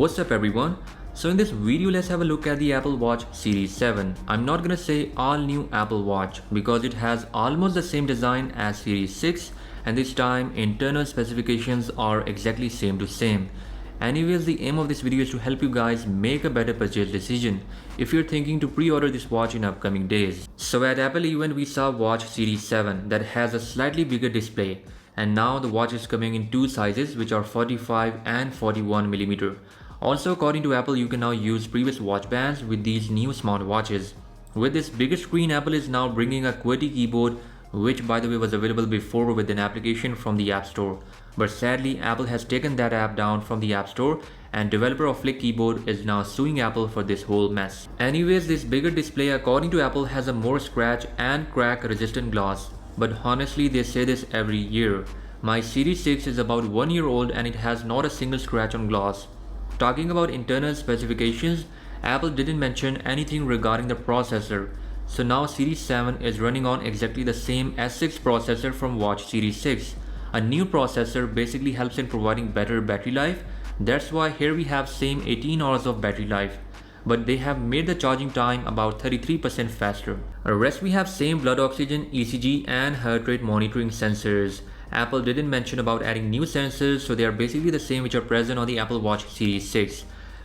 What's up everyone? So in this video let's have a look at the Apple Watch Series 7. I'm not gonna say all new Apple Watch because it has almost the same design as Series 6 and this time internal specifications are exactly same to same. Anyways, the aim of this video is to help you guys make a better purchase decision if you're thinking to pre-order this watch in upcoming days. So at Apple event we saw Watch Series 7 that has a slightly bigger display, and now the watch is coming in two sizes which are 45 and 41mm. Also, according to Apple, you can now use previous watch bands with these new smartwatches. With this bigger screen, Apple is now bringing a Qwerty Keyboard, which by the way was available before with an application from the App Store. But sadly, Apple has taken that app down from the App Store and developer of Flick Keyboard is now suing Apple for this whole mess. Anyways, this bigger display according to Apple has a more scratch and crack resistant glass. But honestly, they say this every year. My Series 6 is about 1 year old and it has not a single scratch on glass. Talking about internal specifications, Apple didn't mention anything regarding the processor. So now Series 7 is running on exactly the same S6 processor from Watch Series 6. A new processor basically helps in providing better battery life. That's why here we have same 18 hours of battery life. But they have made the charging time about 33% faster. The rest we have same blood oxygen, ECG and heart rate monitoring sensors. Apple didn't mention about adding new sensors, so they are basically the same which are present on the Apple Watch Series 6.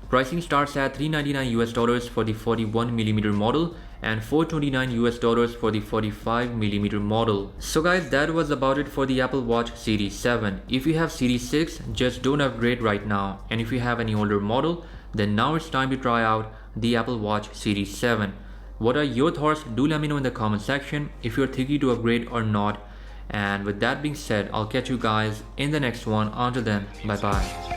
Pricing starts at $399 for the 41mm model and $429 for the 45mm model. So guys, that was about it for the Apple Watch Series 7. If you have Series 6, just don't upgrade right now. And if you have any older model, then now it's time to try out the Apple Watch Series 7. What are your thoughts? Do let me know in the comment section if you're thinking to upgrade or not. And with that being said, I'll catch you guys in the next one. Until then, bye bye.